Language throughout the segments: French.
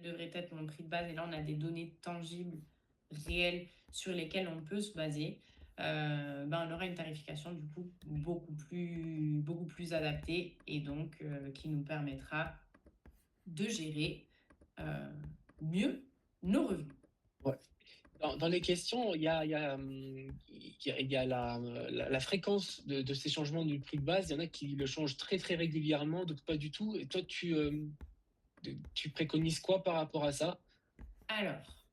devrait être mon prix de base. Et là, on a des données tangibles, réelles, sur lesquelles on peut se baser. On aura une tarification du coup beaucoup plus adaptée et donc qui nous permettra de gérer euh, mieux nos revenus. Ouais. Dans les questions, il y a la fréquence de ces changements du prix de base. Il y en a qui le changent très très régulièrement, d'autres pas du tout. Et toi, tu préconises quoi par rapport à ça? Alors,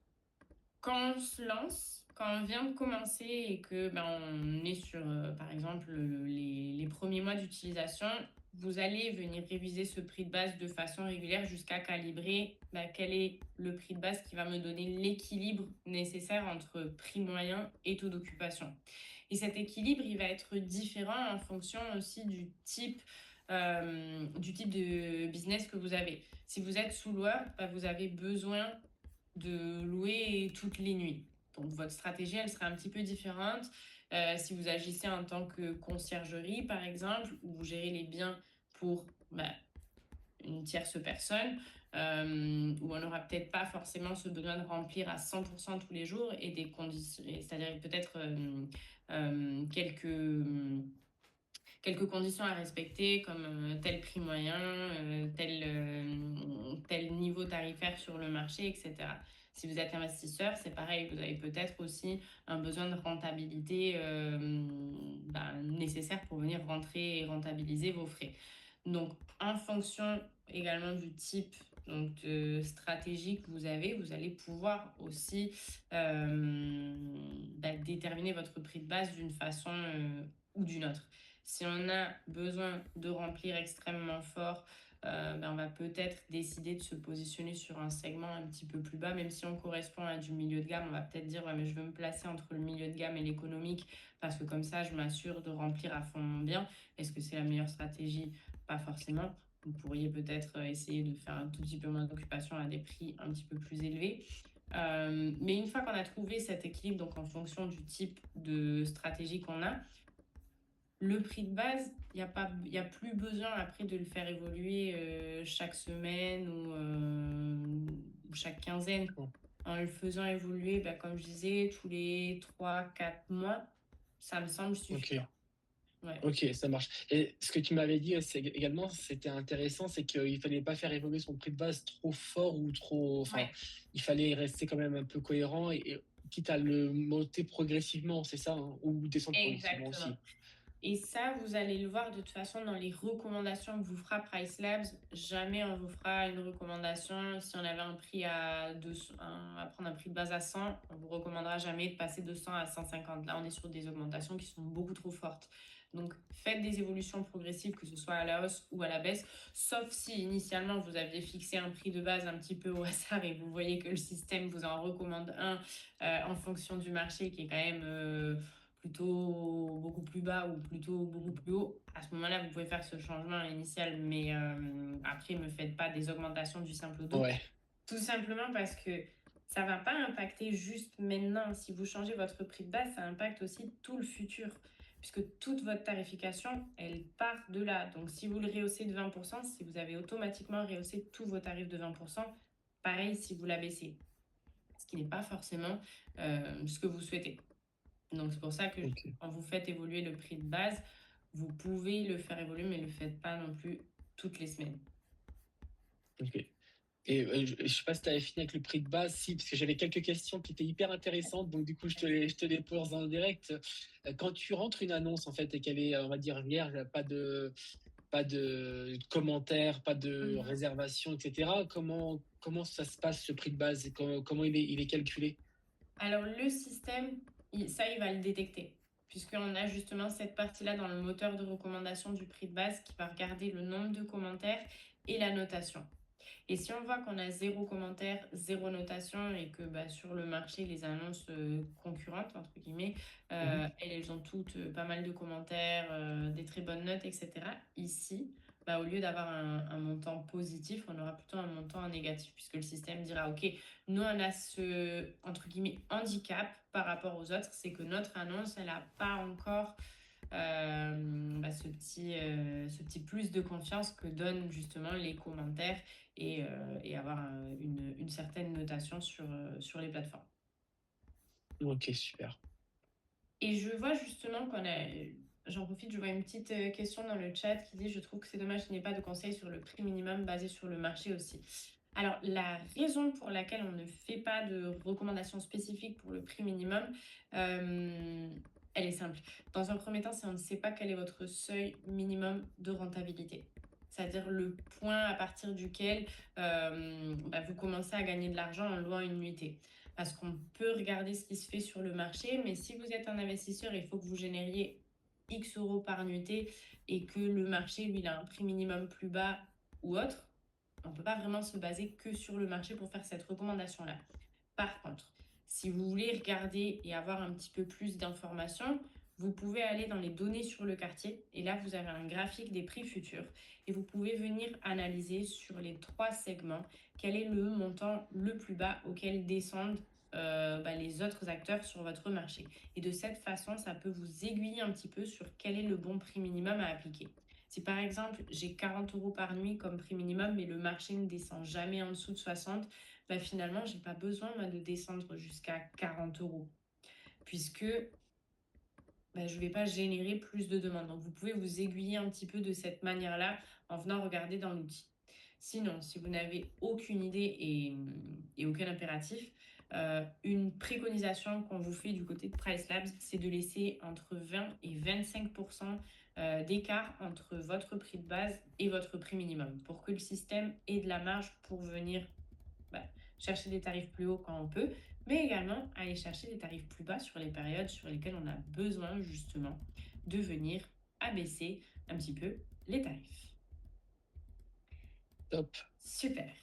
quand on se lance, quand on vient de commencer et que on est sur, par exemple, les premiers mois d'utilisation, vous allez venir réviser ce prix de base de façon régulière jusqu'à calibrer quel est le prix de base qui va me donner l'équilibre nécessaire entre prix moyen et taux d'occupation. Et cet équilibre, il va être différent en fonction aussi du type de business que vous avez. Si vous êtes sous-loueur, vous avez besoin de louer toutes les nuits. Donc, votre stratégie, elle sera un petit peu différente. Si vous agissez en tant que conciergerie, par exemple, où vous gérez les biens pour une tierce personne, où on n'aura peut-être pas forcément ce besoin de remplir à 100% tous les jours et des conditions, c'est-à-dire peut-être quelques conditions à respecter, comme tel prix moyen, tel niveau tarifaire sur le marché, etc. Si vous êtes investisseur, c'est pareil, vous avez peut-être aussi un besoin de rentabilité nécessaire pour venir rentrer et rentabiliser vos frais. Donc, en fonction également du type de stratégie que vous avez, vous allez pouvoir aussi déterminer votre prix de base d'une façon ou d'une autre. Si on a besoin de remplir extrêmement fort, on va peut-être décider de se positionner sur un segment un petit peu plus bas, même si on correspond à du milieu de gamme, on va peut-être dire ouais, mais je veux me placer entre le milieu de gamme et l'économique parce que comme ça, je m'assure de remplir à fond mon bien. Est-ce que c'est la meilleure stratégie? Pas forcément. Vous pourriez peut-être essayer de faire un tout petit peu moins d'occupation à des prix un petit peu plus élevés. Mais une fois qu'on a trouvé cet équilibre, donc en fonction du type de stratégie qu'on a, le prix de base, il y a plus besoin après de le faire évoluer chaque semaine ou chaque quinzaine. En le faisant évoluer, comme je disais, tous les 3 4 mois, ça me semble Ok. suffisant. Ouais. Ok, ça marche. Et ce que tu m'avais dit également, c'était intéressant, c'est qu'il fallait pas faire évoluer son prix de base trop fort ou trop. Enfin, Ouais, il fallait rester quand même un peu cohérent et quitte à le monter progressivement, c'est ça, hein, ou descendre progressivement exactement. aussi. Et ça, vous allez le voir de toute façon dans les recommandations que vous fera Price Labs. Jamais on vous fera une recommandation. Si on avait un prix à 200, à prendre un prix de base à 100, on vous recommandera jamais de passer de 100 à 150. Là, on est sur des augmentations qui sont beaucoup trop fortes. Donc, faites des évolutions progressives, que ce soit à la hausse ou à la baisse, sauf si initialement vous aviez fixé un prix de base un petit peu au hasard et vous voyez que le système vous en recommande un en fonction du marché qui est quand même plutôt beaucoup plus bas ou plutôt beaucoup plus haut, à ce moment-là, vous pouvez faire ce changement initial, mais après, ne me faites pas des augmentations du simple double. Ouais, Tout simplement parce que ça ne va pas impacter juste maintenant. Si vous changez votre prix de base, ça impacte aussi tout le futur, puisque toute votre tarification, elle part de là. Donc, si vous le rehaussez de 20%, si vous avez automatiquement rehaussé tous vos tarifs de 20%, pareil si vous l'abaissez, ce qui n'est pas forcément ce que vous souhaitez. Donc, c'est pour ça que ok, quand vous faites évoluer le prix de base, vous pouvez le faire évoluer, mais ne le faites pas non plus toutes les semaines. ok. Et je sais pas si tu avais fini avec le prix de base, si, parce que j'avais quelques questions qui étaient hyper intéressantes, donc du coup, je te les pose en direct. Quand tu rentres une annonce, en fait, et qu'elle est, on va dire, vierge, pas de commentaires, pas de Mhm. réservation, etc. Comment ça se passe, ce prix de base? Et comment il est calculé? Alors, le système, il va le détecter, puisqu'on a justement cette partie-là dans le moteur de recommandation du prix de base qui va regarder le nombre de commentaires et la notation. Et si on voit qu'on a zéro commentaire, zéro notation et que sur le marché, les annonces concurrentes, entre guillemets, Mhm. elles ont toutes pas mal de commentaires, des très bonnes notes, etc. Ici, au lieu d'avoir un montant positif, on aura plutôt un montant négatif puisque le système dira, OK, nous, on a ce, entre guillemets, handicap par rapport aux autres, c'est que notre annonce, elle n'a pas encore ce petit plus de confiance que donnent justement les commentaires et avoir une certaine notation sur les plateformes. Ok, super. Et je vois justement j'en profite, je vois une petite question dans le chat qui dit: «Je trouve que c'est dommage qu'il n'y ait pas de conseils sur le prix minimum basé sur le marché aussi». Alors, la raison pour laquelle on ne fait pas de recommandations spécifiques pour le prix minimum, elle est simple. Dans un premier temps, c'est on ne sait pas quel est votre seuil minimum de rentabilité. C'est-à-dire le point à partir duquel vous commencez à gagner de l'argent en louant une nuitée. Parce qu'on peut regarder ce qui se fait sur le marché, mais si vous êtes un investisseur, il faut que vous génériez X euros par nuitée et que le marché, lui, il a un prix minimum plus bas ou autre. On ne peut pas vraiment se baser que sur le marché pour faire cette recommandation-là. Par contre, si vous voulez regarder et avoir un petit peu plus d'informations, vous pouvez aller dans les données sur le quartier et là, vous avez un graphique des prix futurs et vous pouvez venir analyser sur les 3 segments quel est le montant le plus bas auquel descendent les autres acteurs sur votre marché. Et de cette façon, ça peut vous aiguiller un petit peu sur quel est le bon prix minimum à appliquer. Si par exemple j'ai 40 euros par nuit comme prix minimum, mais le marché ne descend jamais en dessous de 60, finalement, je n'ai pas besoin de descendre jusqu'à 40 euros, puisque je ne vais pas générer plus de demandes. Donc, vous pouvez vous aiguiller un petit peu de cette manière-là en venant regarder dans l'outil. Sinon, si vous n'avez aucune idée et aucun impératif, une préconisation qu'on vous fait du côté de Price Labs, c'est de laisser entre 20 et 25% d'écart entre votre prix de base et votre prix minimum pour que le système ait de la marge pour venir bah, chercher des tarifs plus hauts quand on peut, mais également aller chercher des tarifs plus bas sur les périodes sur lesquelles on a besoin justement de venir abaisser un petit peu les tarifs. Top. Super.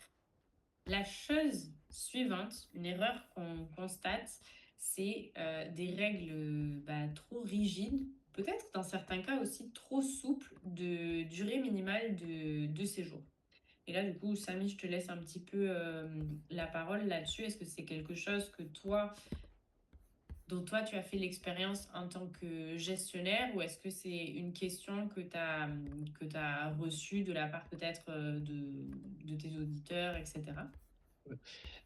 La chose suivante, une erreur qu'on constate, c'est des règles trop rigides, peut-être dans certains cas aussi trop souples de durée minimale de séjour. Et là, du coup, Samy, je te laisse un petit peu la parole là-dessus. Est-ce que c'est quelque chose dont toi, tu as fait l'expérience en tant que gestionnaire ou est-ce que c'est une question que tu as reçue de la part peut-être de tes auditeurs, etc.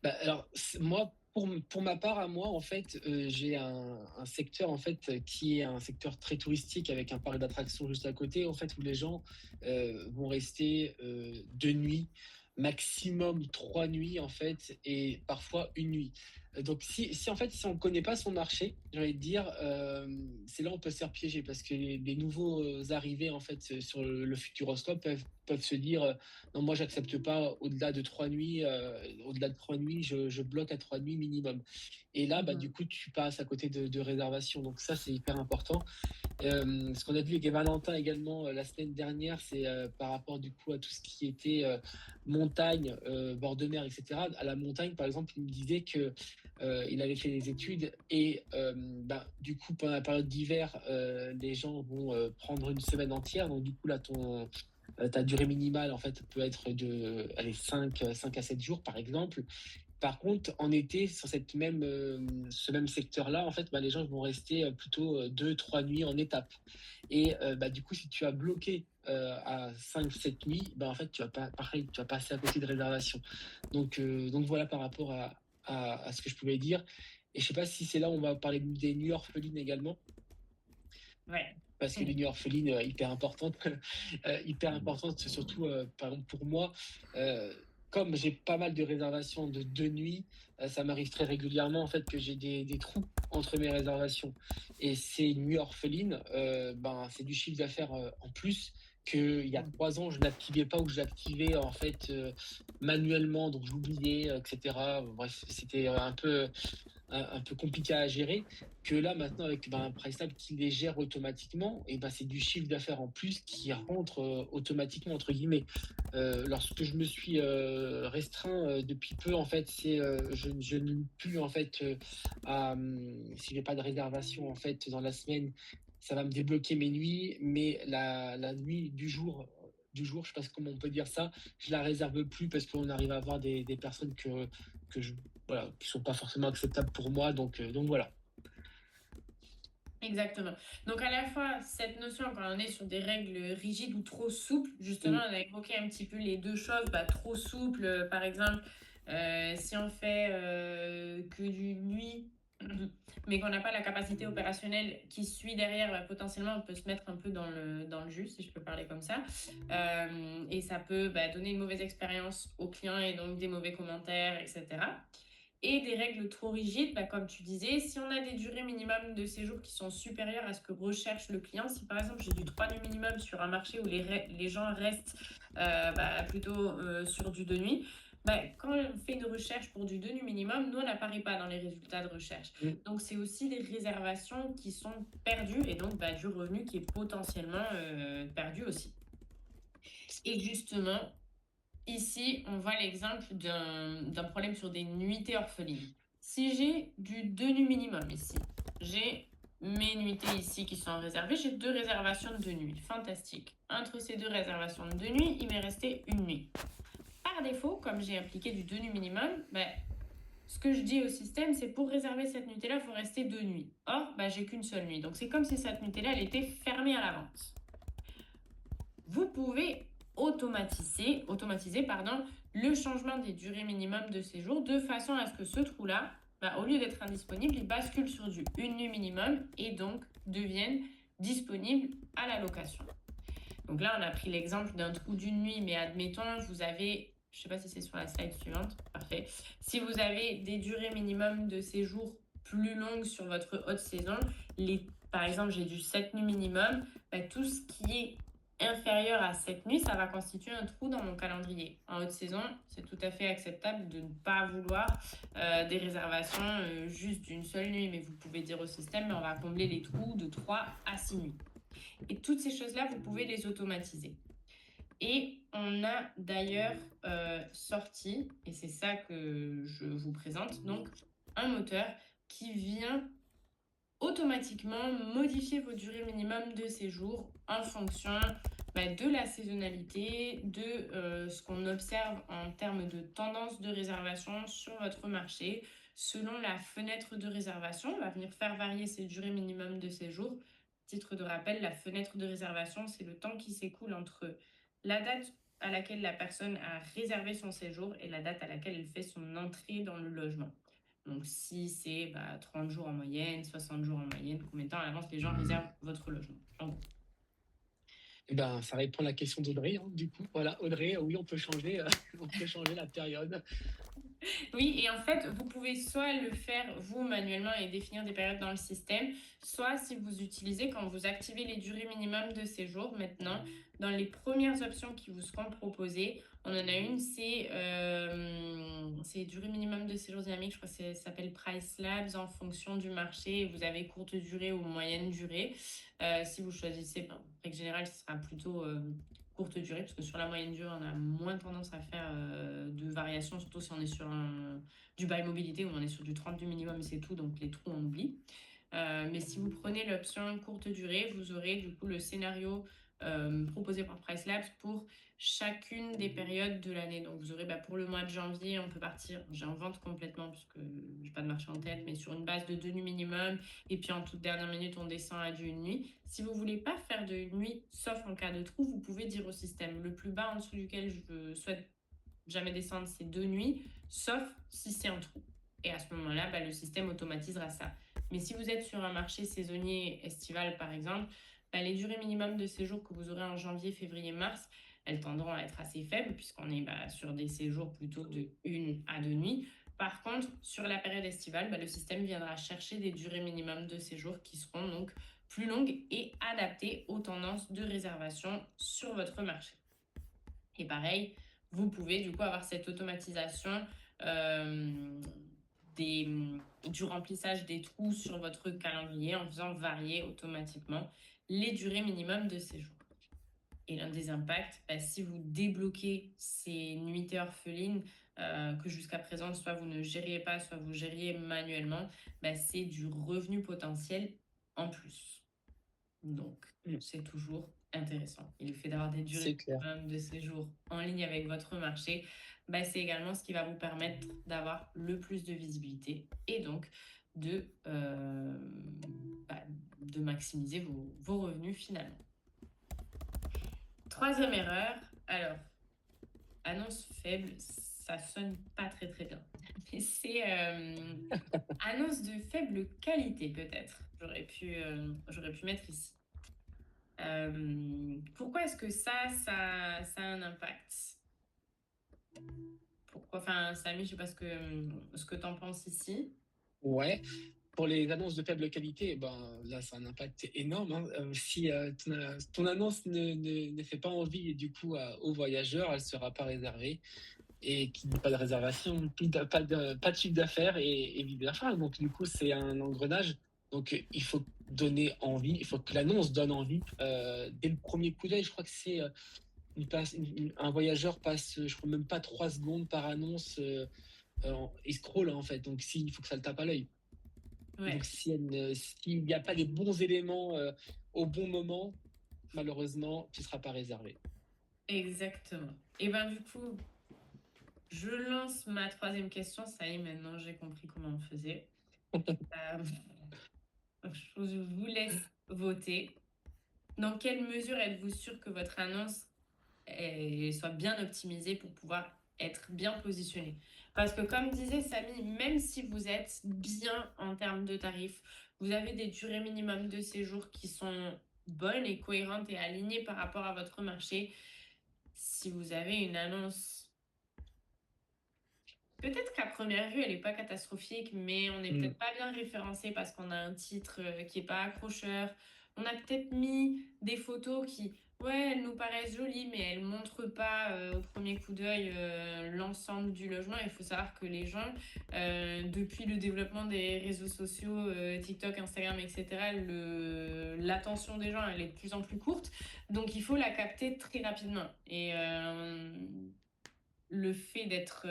Alors, moi, pour ma part, à moi, en fait, j'ai un secteur, en fait, qui est un secteur très touristique avec un parc d'attractions juste à côté, en fait, où les gens vont rester 2 nuits, maximum 3 nuits, en fait, et parfois une nuit. Donc, en fait, si on ne connaît pas son marché, j'ai envie de dire, c'est là où on peut se faire piéger parce que les nouveaux arrivés, en fait, sur le Futuroscope peuvent se dire non, moi, j'accepte pas au-delà de 3 nuits. Au-delà de 3 nuits, je bloque à 3 nuits minimum. Et là, du Mhm. coup, tu passes à côté de réservations. Donc ça, c'est hyper important. Ce qu'on a vu avec Valentin également la semaine dernière, c'est par rapport du coup à tout ce qui était montagne, bord de mer, etc. À la montagne, par exemple, il me disait que il avait fait des études et du coup pendant la période d'hiver, les gens vont prendre une semaine entière. Donc du coup là, ta durée minimale en fait peut être de allez, 5 à 7 jours par exemple. Par contre, en été, sur ce même secteur-là, en fait, les gens vont rester plutôt 2, 3 nuits en étape. Et du coup, si tu as bloqué à 5, 7 nuits, en fait, tu vas pas, pareil, tu vas passer à côté de réservation. Donc voilà par rapport à ce que je pouvais dire. Et je sais pas si c'est là où on va parler des nuits orphelines également, Ouais. parce que les nuits orphelines, hyper importantes, hyper importante, surtout par exemple pour moi. euh, Comme j'ai pas mal de réservations de 2 nuits, ça m'arrive très régulièrement en fait que j'ai des trous entre mes réservations. Et ces nuits orphelines, c'est du chiffre d'affaires en plus qu'il y a 3 ans je n'activais pas ou je l'activais en fait manuellement, donc j'oubliais, etc. Bref, c'était un peu compliqué à gérer, que là maintenant avec un PriceLab qui les gère automatiquement, et c'est du chiffre d'affaires en plus qui rentre automatiquement entre guillemets. Lorsque je me suis restreint depuis peu en fait, c'est je n'ai plus en fait si j'ai pas de réservation en fait dans la semaine, ça va me débloquer mes nuits, mais la nuit du jour, je sais pas comment on peut dire ça, je la réserve plus parce qu'on arrive à avoir des personnes que je voilà, qui sont pas forcément acceptables pour moi. Donc voilà. Exactement. Donc à la fois, cette notion, quand on est sur des règles rigides ou trop souples, justement, Mmh, on a évoqué un petit peu les 2 choses, bah, trop souple, par exemple, si on fait, que du nuit, mais qu'on n'a pas la capacité opérationnelle qui suit derrière, bah, potentiellement, on peut se mettre un peu dans le jus, si je peux parler comme ça. Et ça peut, bah, donner une mauvaise expérience aux clients et donc des mauvais commentaires et cetera. Et des règles trop rigides, bah, comme tu disais, si on a des durées minimum de séjour qui sont supérieures à ce que recherche le client, si par exemple j'ai du 3 nuits minimum sur un marché où les gens restent bah, plutôt sur du 2 nuits, bah, quand on fait une recherche pour du 2 nuits minimum, nous on n'apparaît pas dans les résultats de recherche. mmh. Donc c'est aussi des réservations qui sont perdues et donc bah, du revenu qui est potentiellement perdu aussi. Et justement, ici, on voit l'exemple d'un problème sur des nuitées orphelines. Si j'ai du 2 nuits minimum ici, j'ai mes nuitées ici qui sont réservées, j'ai 2 réservations de 2 nuits. Fantastique. Entre ces 2 réservations de 2 nuits, il m'est resté une nuit. Par défaut, comme j'ai appliqué du 2 nuits minimum, ben, ce que je dis au système, c'est pour réserver cette nuitée-là, il faut rester 2 nuits. Or, ben, j'ai qu'une seule nuit. Donc c'est comme si cette nuitée-là, elle était fermée à la vente. Vous pouvez automatiser pardon, le changement des durées minimum de séjour de façon à ce que ce trou-là, bah, au lieu d'être indisponible, il bascule sur du une nuit minimum et donc devienne disponible à la location. Donc là, on a pris l'exemple d'un trou d'une nuit, mais admettons, vous avez, je ne sais pas si c'est sur la slide suivante, parfait. Si vous avez des durées minimum de séjour plus longues sur votre haute saison, par exemple, j'ai du 7 nuits minimum, bah, tout ce qui est inférieur à 7 nuits, ça va constituer un trou dans mon calendrier. En haute saison, c'est tout à fait acceptable de ne pas vouloir des réservations juste d'une seule nuit, mais vous pouvez dire au système, mais on va combler les trous de 3 à 6 nuits. Et toutes ces choses-là, vous pouvez les automatiser. Et on a d'ailleurs sorti, et c'est ça que je vous présente, donc un moteur qui vient automatiquement modifier vos durées minimum de séjour en fonction bah, de la saisonnalité, de ce qu'on observe en termes de tendance de réservation sur votre marché. Selon la fenêtre de réservation, on va venir faire varier ces durées minimum de séjour. Titre de rappel, la fenêtre de réservation, c'est le temps qui s'écoule entre la date à laquelle la personne a réservé son séjour et la date à laquelle elle fait son entrée dans le logement. Donc, si c'est 30 jours en moyenne, 60 jours en moyenne, combien de temps à l'avance les gens réservent votre logement en gros. Eh ben, ça répond à la question d'Audrey, hein, du coup. Voilà, Audrey, oui, on peut changer, on peut changer la période. Oui, et en fait, vous pouvez soit le faire vous manuellement et définir des périodes dans le système, soit si vous utilisez, quand vous activez les durées minimum de séjour maintenant, dans les premières options qui vous seront proposées, on en a une, c'est durée minimum de séjour dynamique, je crois que ça s'appelle Price Labs en fonction du marché. Vous avez courte durée ou moyenne durée. Si vous choisissez, en règle générale, ce sera plutôt courte durée, parce que sur la moyenne durée, on a moins tendance à faire de variations, surtout si on est sur du bail mobilité où on est sur du 30 du minimum et c'est tout, donc les trous on oublie. Mais si vous prenez l'option courte durée, vous aurez du coup le scénario proposé par Price Labs pour chacune des périodes de l'année. Donc vous aurez pour le mois de janvier, on peut partir, j'invente complètement parce que je n'ai pas de marché en tête, mais sur une base de 2 nuits minimum. Et puis en toute dernière minute, on descend à du une nuit. Si vous voulez pas faire de une nuit, sauf en cas de trou, vous pouvez dire au système le plus bas en dessous duquel je souhaite jamais descendre, c'est 2 nuits, sauf si c'est un trou. Et à ce moment-là, le système automatisera ça. Mais si vous êtes sur un marché saisonnier estival, par exemple, les durées minimum de séjour que vous aurez en janvier, février, mars, elles tendront à être assez faibles puisqu'on est sur des séjours plutôt de 1 à 2 nuits. Par contre, sur la période estivale, le système viendra chercher des durées minimum de séjour qui seront donc plus longues et adaptées aux tendances de réservation sur votre marché. Et pareil, vous pouvez du coup avoir cette automatisation euh, du remplissage des trous sur votre calendrier en faisant varier automatiquement les durées minimum de séjour. Et l'un des impacts, si vous débloquez ces nuitées orphelines que jusqu'à présent, soit vous ne gériez pas, soit vous gériez manuellement, c'est du revenu potentiel en plus. Donc, Mm, c'est toujours intéressant. Et le fait d'avoir des durées c'est clair. de séjour en ligne avec votre marché, c'est également ce qui va vous permettre d'avoir le plus de visibilité et donc de, bah, de maximiser vos revenus finalement. Troisième erreur, alors, annonce faible, ça sonne pas très très bien. Mais c'est annonce de faible qualité peut-être. J'aurais pu mettre ici. Pourquoi est-ce que ça a un impact? Pourquoi, enfin, Samy, je sais pas ce que tu en penses ici. Ouais. Pour les annonces de faible qualité, ben, là, c'est un impact énorme, hein. Si ton annonce ne fait pas envie et du coup aux voyageurs, elle ne sera pas réservée. Et qui dit pas de réservation, pas de chiffre d'affaires et vice versa. Donc, du coup, c'est un engrenage. Donc, il faut donner envie, il faut que l'annonce donne envie. Dès le premier coup d'œil, je crois que c'est un voyageur passe, je crois même pas 3 secondes par annonce, il scrolle en fait. Donc, il faut que ça le tape à l'œil. Donc, Ouais, s'il n'y a pas les bons éléments au bon moment, malheureusement, tu ne seras pas réservé. exactement. Et ben du coup, je lance ma troisième question. Ça y est, maintenant j'ai compris comment on faisait. Euh, je vous laisse voter. Dans quelle mesure êtes-vous sûr que votre annonce soit bien optimisée pour pouvoir être bien positionnée? Parce que comme disait Samy, même si vous êtes bien en termes de tarifs, vous avez des durées minimum de séjour qui sont bonnes et cohérentes et alignées par rapport à votre marché, si vous avez une annonce, peut-être qu'à première vue, elle n'est pas catastrophique, mais on n'est Mm. peut-être pas bien référencé parce qu'on a un titre qui n'est pas accrocheur. On a peut-être mis des photos qui, ouais, elles nous paraissent jolies, mais elles ne montrent pas au premier coup d'œil l'ensemble du logement. Il faut savoir que les gens, depuis le développement des réseaux sociaux, TikTok, Instagram, etc., l'attention des gens, elle est de plus en plus courte. Donc, il faut la capter très rapidement. Et le fait d'être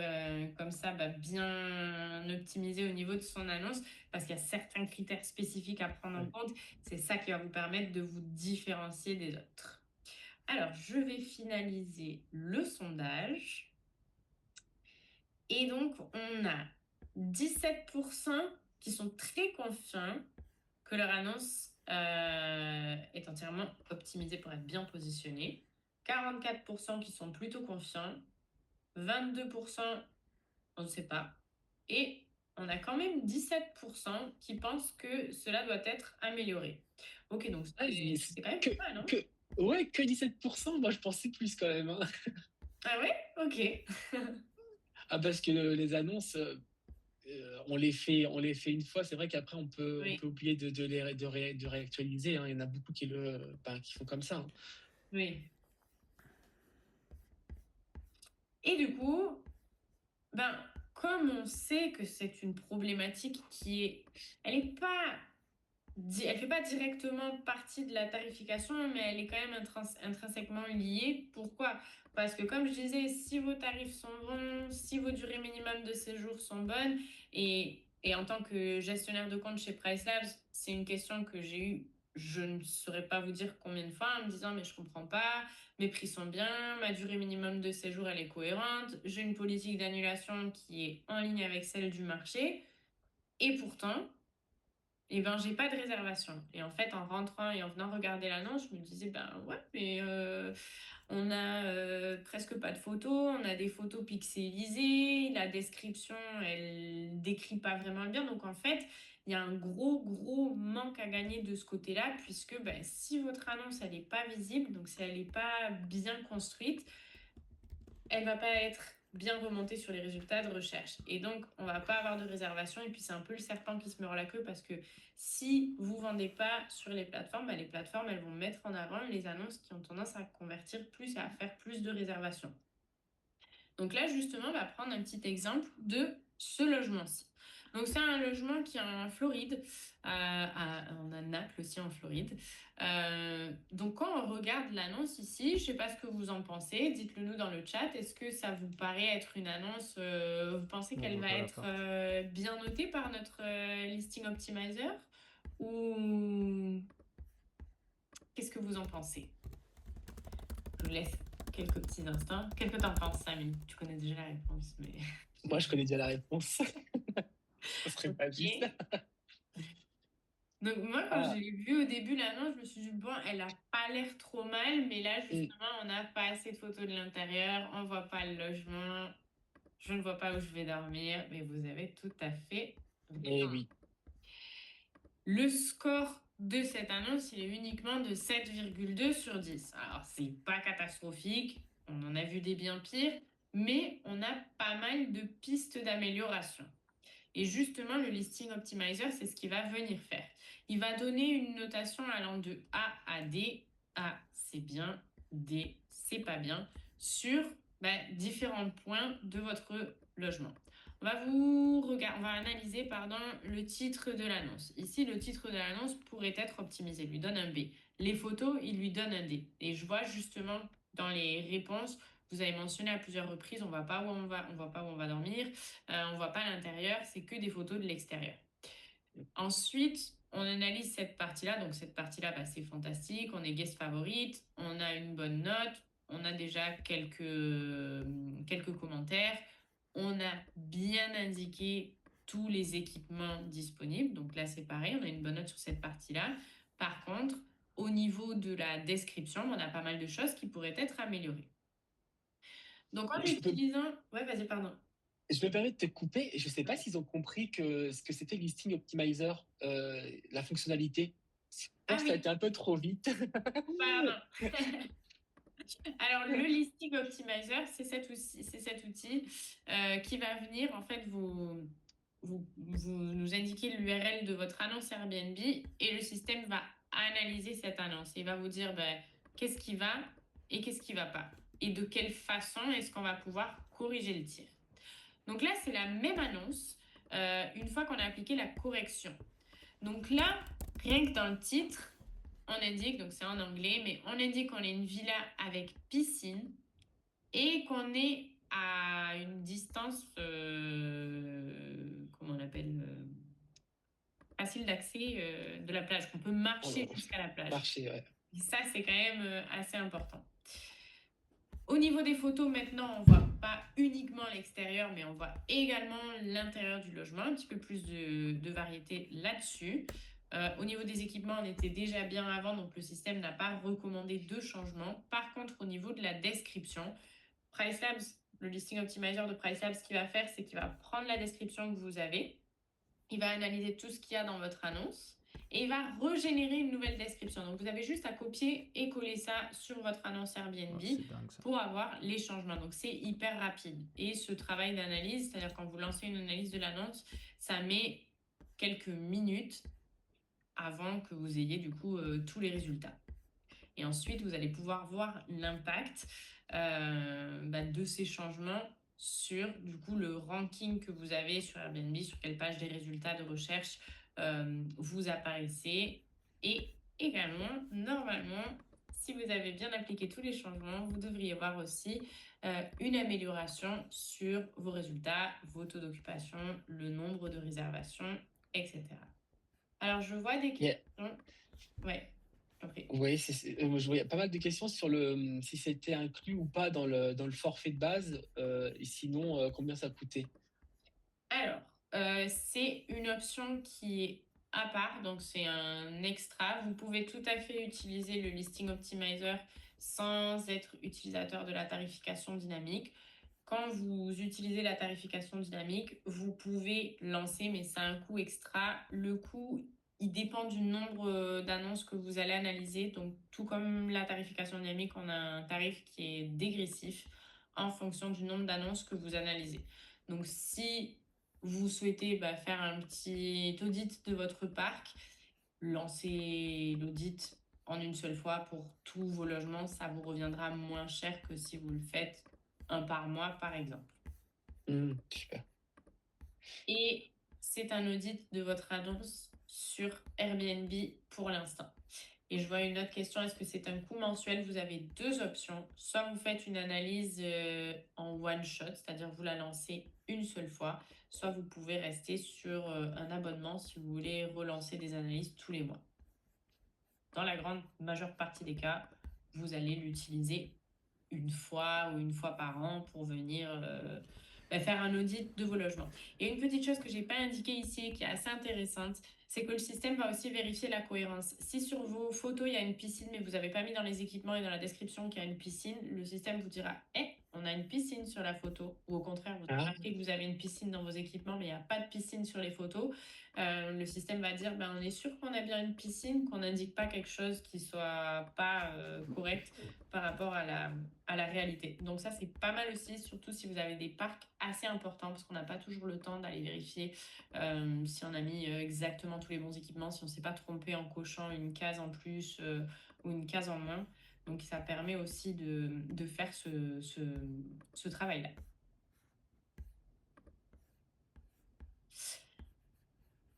comme ça, bah, bien optimisé au niveau de son annonce, parce qu'il y a certains critères spécifiques à prendre en Ouais. compte, c'est ça qui va vous permettre de vous différencier des autres. Alors, je vais finaliser le sondage. Et donc, on a 17% qui sont très confiants que leur annonce est entièrement optimisée pour être bien positionnée. 44% qui sont plutôt confiants. 22% on ne sait pas. Et on a quand même 17% qui pensent que cela doit être amélioré. Ok, donc Ah, c'est quand même que, pas mal, hein? que, ouais, que 17%, moi je pensais plus quand même, hein. Ah ouais? Ok. Ah, parce que les annonces, on les fait une fois. C'est vrai qu'après, on Oui, peut oublier de réactualiser, hein. Il y en a beaucoup qui font comme ça, hein. oui. Et du coup, ben, comme on sait que c'est une problématique qui est, elle est pas elle fait pas directement partie de la tarification, mais elle est quand même intrinsèquement liée. Pourquoi? Parce que comme je disais, si vos tarifs sont bons, si vos durées minimum de séjour sont bonnes, et en tant que gestionnaire de compte chez Price Labs, c'est une question que j'ai eue, je ne saurais pas vous dire combien de fois, en me disant, mais je comprends pas, mes prix sont bien, ma durée minimum de séjour, elle est cohérente, j'ai une politique d'annulation qui est en ligne avec celle du marché, et pourtant, et ben j'ai pas de réservation. Et en fait, en rentrant et en venant regarder l'annonce, je me disais, ben ouais, mais on a presque pas de photos, on a des photos pixelisées, la description, elle décrit pas vraiment le bien. Donc en fait, il y a un gros manque à gagner de ce côté-là, puisque ben, si votre annonce, elle n'est pas visible, donc si elle n'est pas bien construite, elle va pas être bien remontée sur les résultats de recherche. Et donc, on va pas avoir de réservation. Et puis, c'est un peu le serpent qui se mord la queue parce que si vous vendez pas sur les plateformes, bah, les plateformes, elles vont mettre en avant les annonces qui ont tendance à convertir plus et à faire plus de réservations. Donc là, justement, on va prendre un petit exemple de ce logement-ci. Donc, c'est un logement qui est en Floride. On a Naples aussi en Floride. Donc, quand on regarde l'annonce ici, je ne sais pas ce que vous en pensez. Dites-le nous dans le chat. Est-ce que ça vous paraît être une annonce, vous pensez On qu'elle voit va pas la être porte. bien notée par notre listing optimizer? Ou qu'est-ce que vous en pensez? Je vous laisse quelques petits instants. Qu'est-ce que tu en penses, Samy? Tu connais déjà la réponse, mais... Moi, je connais déjà la réponse. Ça serait pas juste. Ok. Donc moi, quand je Ah, l'ai vu au début, l'annonce, je me suis dit, bon, elle a pas l'air trop mal, mais là, mm, justement, on n'a pas assez de photos de l'intérieur, on voit pas le logement, je ne vois pas où je vais dormir, mais vous avez tout à fait eh raison. oui. Le score de cette annonce, il est uniquement de 7,2 sur 10. Alors, c'est pas catastrophique, on en a vu des bien pires, mais on a pas mal de pistes d'amélioration. Et justement, le listing optimizer, c'est ce qu'il va venir faire. Il va donner une notation allant de A à D. A, c'est bien. D, c'est pas bien. Sur différents points de votre logement. On va analyser le titre de l'annonce. Ici, le titre de l'annonce pourrait être optimisé. Il lui donne un B. Les photos, il lui donne un D. Et je vois justement dans les réponses, vous avez mentionné à plusieurs reprises, on ne voit pas où on voit pas où on va dormir. On ne voit pas l'intérieur, c'est que des photos de l'extérieur. Ensuite, on analyse cette partie-là. Donc, cette partie-là, c'est fantastique. On est guest favorite. On a une bonne note. On a déjà quelques commentaires. On a bien indiqué tous les équipements disponibles. Donc là, c'est pareil. On a une bonne note sur cette partie-là. Par contre, au niveau de la description, on a pas mal de choses qui pourraient être améliorées. Donc, en Je peux, utilisant... Ouais, vas-y, pardon. je me permets de te couper. Je ne sais pas Ouais. s'ils ont compris ce que c'était Listing Optimizer, la fonctionnalité. Je Ah pense que ça a été oui, un peu trop vite. pardon. Alors, le Listing Optimizer, c'est cet outil qui va venir en fait vous nous indiquer l'URL de votre annonce Airbnb et le système va analyser cette annonce. Il va vous dire qu'est-ce qui va et qu'est-ce qui ne va pas. Et de quelle façon est-ce qu'on va pouvoir corriger le tir. Donc là, c'est la même annonce une fois qu'on a appliqué la correction. Donc là, rien que dans le titre, on indique, donc c'est en anglais, mais on indique qu'on est une villa avec piscine et qu'on est à une distance, comment on appelle, facile d'accès de la plage, qu'on peut marcher Oh, jusqu'à la plage. marché, ouais. Et ça, c'est quand même assez important. Au niveau des photos, maintenant, on voit pas uniquement l'extérieur, mais on voit également l'intérieur du logement, un petit peu plus de variété là-dessus. Au niveau des équipements, on était déjà bien avant, donc le système n'a pas recommandé de changement. Par contre, au niveau de la description, PriceLabs, le listing optimizer de PriceLabs, ce qu'il va faire, c'est qu'il va prendre la description que vous avez, il va analyser tout ce qu'il y a dans votre annonce et il va régénérer une nouvelle description. Donc, vous avez juste à copier et coller ça sur votre annonce Airbnb Oh, c'est dingue ça. pour avoir les changements. Donc, c'est hyper rapide. Et ce travail d'analyse, c'est-à-dire quand vous lancez une analyse de l'annonce, ça met quelques minutes avant que vous ayez du coup tous les résultats. Et ensuite, vous allez pouvoir voir l'impact de ces changements sur du coup le ranking que vous avez sur Airbnb, sur quelle page des résultats de recherche vous apparaissez. Et également, normalement, si vous avez bien appliqué tous les changements, vous devriez voir aussi une amélioration sur vos résultats, vos taux d'occupation, le nombre de réservations, etc. Alors, je vois des Yeah. questions. Ouais, compris. Oui, je voyais pas mal de questions sur si c'était inclus ou pas dans le forfait de base, et sinon, combien ça coûtait. Alors, c'est une option qui est à part, donc c'est un extra. Vous pouvez tout à fait utiliser le listing optimizer sans être utilisateur de la tarification dynamique. Quand vous utilisez la tarification dynamique, vous pouvez lancer, mais c'est un coût extra. Le coût, il dépend du nombre d'annonces que vous allez analyser. Donc, tout comme la tarification dynamique, on a un tarif qui est dégressif en fonction du nombre d'annonces que vous analysez. Donc, si vous souhaitez faire un petit audit de votre parc, lancer l'audit en une seule fois pour tous vos logements, ça vous reviendra moins cher que si vous le faites un par mois, par exemple. Super. Et c'est un audit de votre annonce sur Airbnb pour l'instant. Et je vois une autre question, est-ce que c'est un coût mensuel? Vous avez deux options. Soit vous faites une analyse en one shot, c'est-à-dire vous la lancez une seule fois, soit vous pouvez rester sur un abonnement si vous voulez relancer des analyses tous les mois. Dans la grande majeure partie des cas, vous allez l'utiliser une fois ou une fois par an pour venir faire un audit de vos logements. Et une petite chose que je n'ai pas indiquée ici et qui est assez intéressante, c'est que le système va aussi vérifier la cohérence. Si sur vos photos, il y a une piscine, mais vous n'avez pas mis dans les équipements et dans la description qu'il y a une piscine, le système vous dira on a une piscine sur la photo. Ou au contraire, vous Ah, remarquez que vous avez une piscine dans vos équipements, mais il n'y a pas de piscine sur les photos. Le système va dire on est sûr qu'on a bien une piscine, qu'on n'indique pas quelque chose qui soit pas correct par rapport à la réalité. Donc ça, c'est pas mal aussi, surtout si vous avez des parcs assez importants, parce qu'on n'a pas toujours le temps d'aller vérifier si on a mis exactement tous les bons équipements, si on ne s'est pas trompé en cochant une case en plus ou une case en moins. Donc ça permet aussi de faire ce travail-là.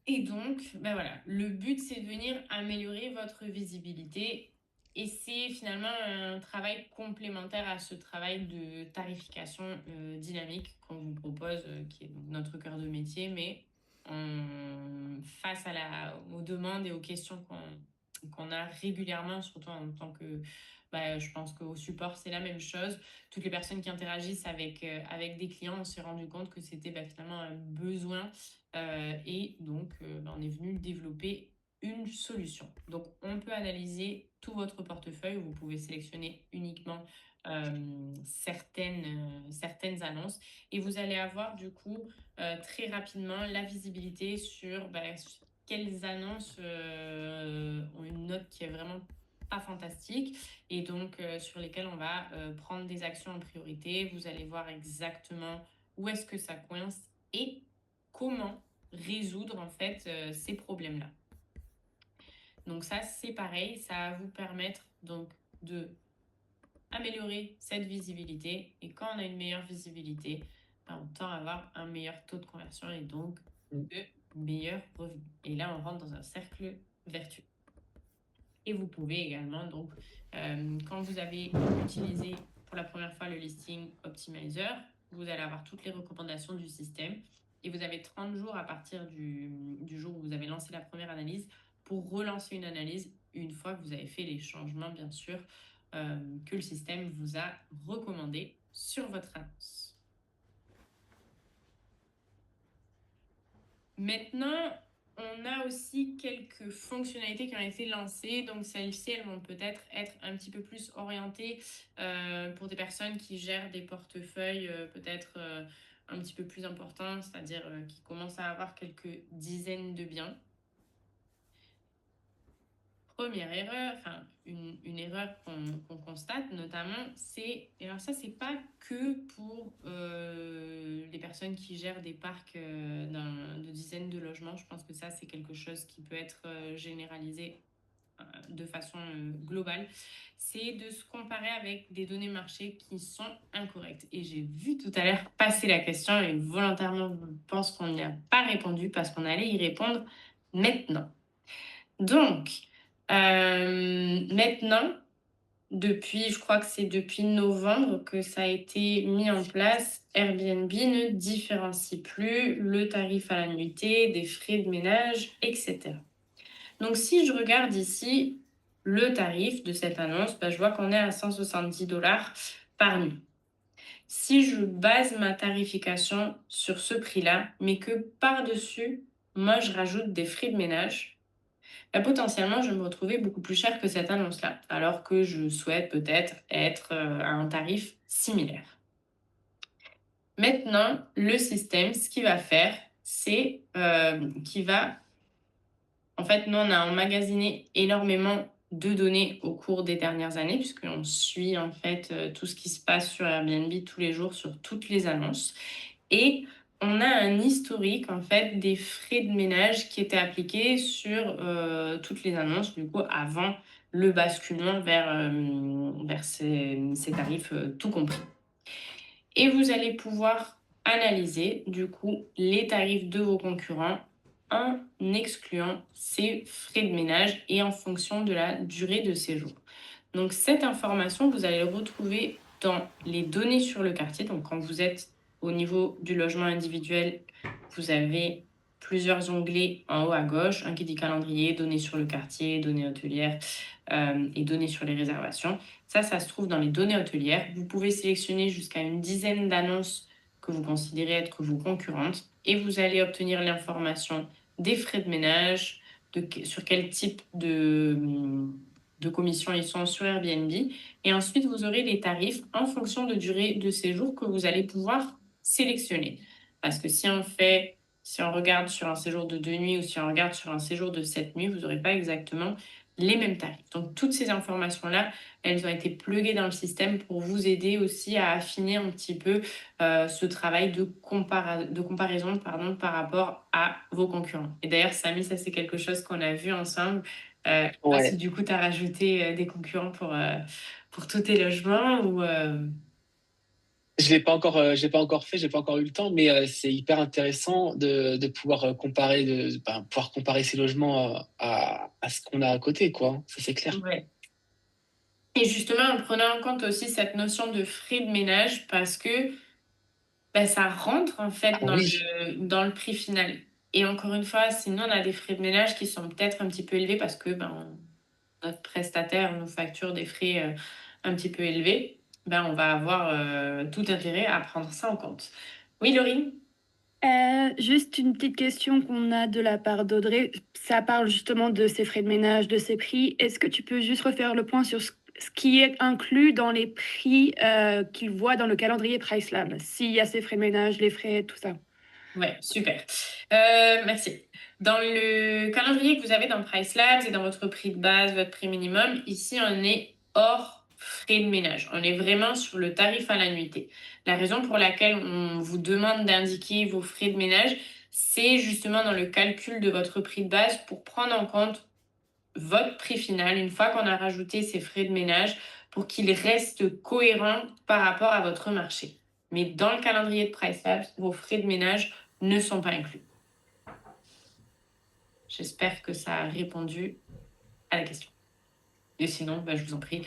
Et donc, ben voilà, le but, c'est de venir améliorer votre visibilité. Et c'est finalement un travail complémentaire à ce travail de tarification dynamique qu'on vous propose, qui est donc notre cœur de métier, mais face aux demandes et aux questions qu'on a régulièrement, surtout en tant que, je pense qu'au support, c'est la même chose. Toutes les personnes qui interagissent avec des clients, on s'est rendu compte que c'était finalement un besoin et donc, on est venu développer une solution. Donc, on peut analyser tout votre portefeuille. Vous pouvez sélectionner uniquement certaines annonces et vous allez avoir du coup très rapidement la visibilité sur quelles annonces ont une note qui est vraiment pas fantastique et donc sur lesquelles on va prendre des actions en priorité. Vous allez voir exactement où est-ce que ça coince et comment résoudre en fait ces problèmes-là. Donc ça, c'est pareil, ça va vous permettre donc de améliorer cette visibilité. Et quand on a une meilleure visibilité, on tend à avoir un meilleur taux de conversion et donc mm, de meilleurs revenus. Et là, on rentre dans un cercle vertueux. Et vous pouvez également, donc, quand vous avez utilisé pour la première fois le listing optimizer, vous allez avoir toutes les recommandations du système et vous avez 30 jours à partir du jour où vous avez lancé la première analyse pour relancer une analyse une fois que vous avez fait les changements, bien sûr, que le système vous a recommandé sur votre annonce. Maintenant, on a aussi quelques fonctionnalités qui ont été lancées. Donc, celles-ci, elles vont peut-être être un petit peu plus orientées pour des personnes qui gèrent des portefeuilles peut-être un petit peu plus importants, c'est-à-dire qui commencent à avoir quelques dizaines de biens. Première erreur, enfin une erreur qu'on constate notamment, c'est, et alors ça c'est pas que pour les personnes qui gèrent des parcs de dizaines de logements, je pense que ça c'est quelque chose qui peut être généralisé de façon globale, c'est de se comparer avec des données marché qui sont incorrectes. Et j'ai vu tout à l'heure passer la question et volontairement je pense qu'on n'y a pas répondu parce qu'on allait y répondre maintenant. Donc, maintenant, je crois que c'est depuis novembre que ça a été mis en place, Airbnb ne différencie plus le tarif à la nuitée des frais de ménage, etc. Donc, si je regarde ici le tarif de cette annonce, je vois qu'on est à 170 $ par nuit. Si je base ma tarification sur ce prix-là, mais que par-dessus, moi, je rajoute des frais de ménage, potentiellement, je vais me retrouver beaucoup plus cher que cette annonce-là, alors que je souhaite peut-être être à un tarif similaire. Maintenant, le système, ce qu'il va faire, c'est qu'il va... En fait, nous, on a emmagasiné énormément de données au cours des dernières années, puisqu'on suit en fait tout ce qui se passe sur Airbnb tous les jours, sur toutes les annonces. Et on a un historique en fait des frais de ménage qui étaient appliqués sur toutes les annonces, du coup, avant le basculement vers ces tarifs tout compris. Et vous allez pouvoir analyser du coup les tarifs de vos concurrents en excluant ces frais de ménage et en fonction de la durée de séjour. Donc cette information, vous allez le retrouver dans les données sur le quartier. Donc quand vous êtes au niveau du logement individuel, vous avez plusieurs onglets en haut à gauche, un qui dit calendrier, données sur le quartier, données hôtelières et données sur les réservations. Ça se trouve dans les données hôtelières. Vous pouvez sélectionner jusqu'à une dizaine d'annonces que vous considérez être vos concurrentes et vous allez obtenir l'information des frais de ménage, sur quel type de commission ils sont sur Airbnb. Et ensuite, vous aurez les tarifs en fonction de durée de séjour que vous allez pouvoir sélectionner. Parce que si on regarde sur un séjour de 2 nuits ou si on regarde sur un séjour de 7 nuits, vous n'aurez pas exactement les mêmes tarifs. Donc, toutes ces informations-là, elles ont été pluguées dans le système pour vous aider aussi à affiner un petit peu ce travail de comparaison pardon, par rapport à vos concurrents. Et d'ailleurs, Samy, ça c'est quelque chose qu'on a vu ensemble. Je sais pas si Ouais. du coup, tu as rajouté des concurrents pour tous tes logements ou... Je l'ai pas encore fait, j'ai pas encore eu le temps, mais c'est hyper intéressant de pouvoir comparer, pouvoir comparer ces logements à ce qu'on a à côté, quoi. Ça, c'est clair. Ouais. Et justement, en prenant en compte aussi cette notion de frais de ménage, parce que bah, ça rentre en Ah fait oui, dans le prix final. Et encore une fois, sinon, on a des frais de ménage qui sont peut-être un petit peu élevés parce que ben, notre prestataire nous facture des frais un petit peu élevés. Ben, on va avoir tout intérêt à prendre ça en compte. Oui, Laurie? Juste une petite question qu'on a de la part d'Audrey. Ça parle justement de ces frais de ménage, de ces prix. Est-ce que tu peux juste refaire le point sur ce qui est inclus dans les prix qu'il voit dans le calendrier PriceLab? S'il y a ces frais de ménage, les frais, tout ça. Ouais, super. Merci. Dans le calendrier que vous avez dans Price Labs et dans votre prix de base, votre prix minimum, ici, on est hors frais de ménage. On est vraiment sur le tarif à la nuitée. La raison pour laquelle on vous demande d'indiquer vos frais de ménage, c'est justement dans le calcul de votre prix de base pour prendre en compte votre prix final une fois qu'on a rajouté ces frais de ménage pour qu'il reste cohérent par rapport à votre marché. Mais dans le calendrier de Price Labs, vos frais de ménage ne sont pas inclus. J'espère que ça a répondu à la question. Et sinon, bah, je vous en prie,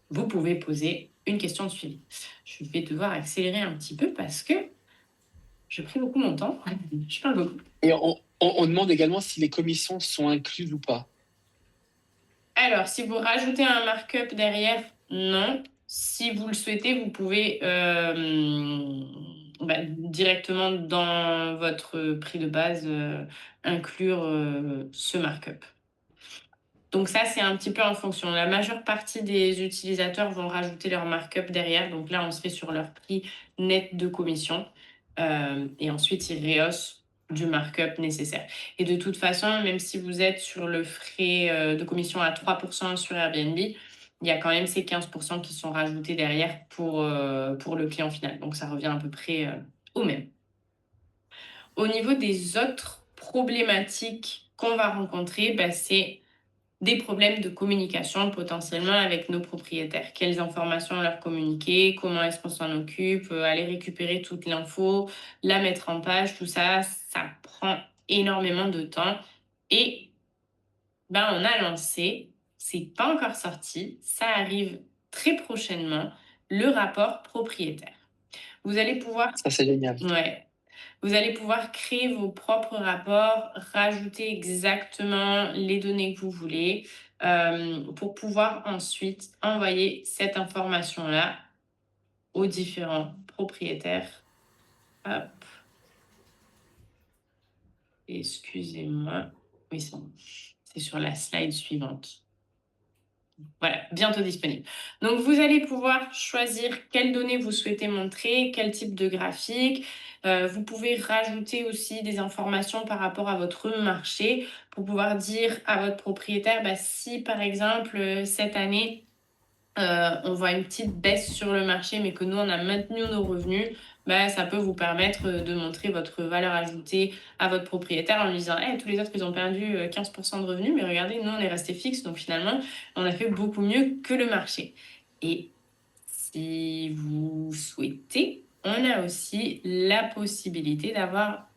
vous pouvez poser une question de suivi. Je vais devoir accélérer un petit peu parce que j'ai pris beaucoup mon temps. Je parle beaucoup. et on demande également si les commissions sont incluses ou pas. Alors, si vous rajoutez un markup derrière, non. Si vous le souhaitez, vous pouvez bah, directement dans votre prix de base inclure ce markup. Donc ça, c'est un petit peu en fonction. La majeure partie des utilisateurs vont rajouter leur markup derrière. Donc là, on se fait sur leur prix net de commission. Et ensuite, ils rehaussent du markup nécessaire. Et de toute façon, même si vous êtes sur le frais de commission à 3% sur Airbnb, il y a quand même ces 15% qui sont rajoutés derrière pour le client final. Donc ça revient à peu près au même. Au niveau des autres problématiques qu'on va rencontrer, bah, c'est des problèmes de communication potentiellement avec nos propriétaires. Quelles informations leur communiquer, comment est-ce qu'on s'en occupe, aller récupérer toute l'info, la mettre en page, tout ça, ça prend énormément de temps. Et ben, on a lancé, c'est pas encore sorti, ça arrive très prochainement, le rapport propriétaire. Vous allez pouvoir, Ça, c'est génial. ouais, vous allez pouvoir créer vos propres rapports, rajouter exactement les données que vous voulez pour pouvoir ensuite envoyer cette information-là aux différents propriétaires. Hop, excusez-moi. Oui, c'est bon. C'est sur la slide suivante. Voilà, bientôt disponible. Donc, vous allez pouvoir choisir quelles données vous souhaitez montrer, quel type de graphique. Vous pouvez rajouter aussi des informations par rapport à votre marché pour pouvoir dire à votre propriétaire, bah, si par exemple, cette année, on voit une petite baisse sur le marché, mais que nous, on a maintenu nos revenus, bah, ça peut vous permettre de montrer votre valeur ajoutée à votre propriétaire en lui disant hey, tous les autres, ils ont perdu 15% de revenus, mais regardez, nous, on est resté fixe. Donc finalement, on a fait beaucoup mieux que le marché. Et si vous souhaitez, on a aussi la possibilité d'avoir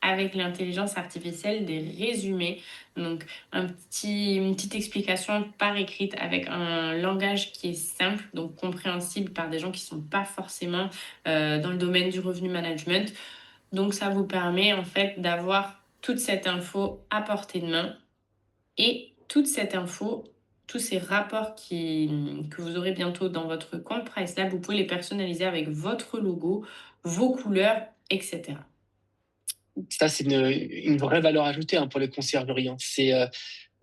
avec l'intelligence artificielle des résumés. Donc, une petite explication par écrite avec un langage qui est simple, donc compréhensible par des gens qui ne sont pas forcément dans le domaine du revenu management. Donc, ça vous permet en fait d'avoir toute cette info à portée de main et toute cette info tous ces rapports que vous aurez bientôt dans votre compte PriceLab, vous pouvez les personnaliser avec votre logo, vos couleurs, etc. Ça, c'est une vraie valeur ajoutée pour les conciergeries.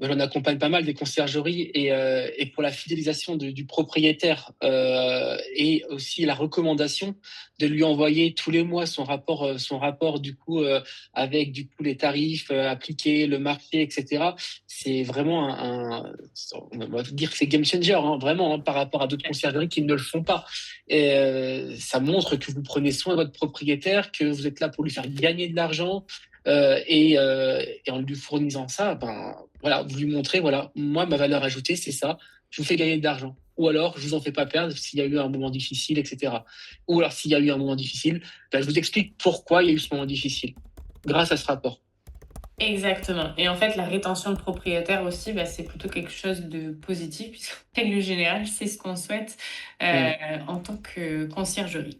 Moi, j'en accompagne pas mal des conciergeries et pour la fidélisation du propriétaire et aussi la recommandation de lui envoyer tous les mois son rapport du coup avec du coup les tarifs appliqués, le marché, etc. C'est vraiment on va dire que c'est game changer vraiment par rapport à d'autres conciergeries qui ne le font pas. Et ça montre que vous prenez soin de votre propriétaire, que vous êtes là pour lui faire gagner de l'argent. Et en lui fournissant ça, voilà, vous lui montrez, voilà, moi, ma valeur ajoutée, c'est ça, je vous fais gagner de l'argent. Ou alors, je vous en fais pas perdre s'il y a eu un moment difficile, etc. Ou alors, s'il y a eu un moment difficile, je vous explique pourquoi il y a eu ce moment difficile, grâce à ce rapport. Exactement. Et en fait, la rétention de propriétaires aussi, c'est plutôt quelque chose de positif, puisqu'en règle générale, c'est ce qu'on souhaite en tant que conciergerie.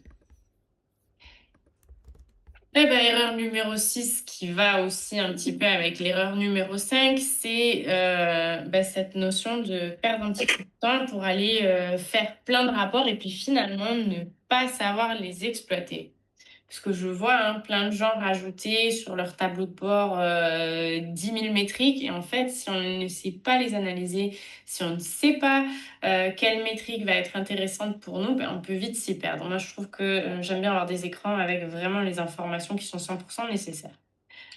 Erreur numéro 6 qui va aussi un petit peu avec l'erreur numéro 5, c'est cette notion de perdre un petit peu de temps pour aller faire plein de rapports et puis finalement ne pas savoir les exploiter. Parce que je vois plein de gens rajouter sur leur tableau de bord 10 000 métriques. Et en fait, si on ne sait pas les analyser, si on ne sait pas quelle métrique va être intéressante pour nous, on peut vite s'y perdre. Moi, je trouve que j'aime bien avoir des écrans avec vraiment les informations qui sont 100% nécessaires.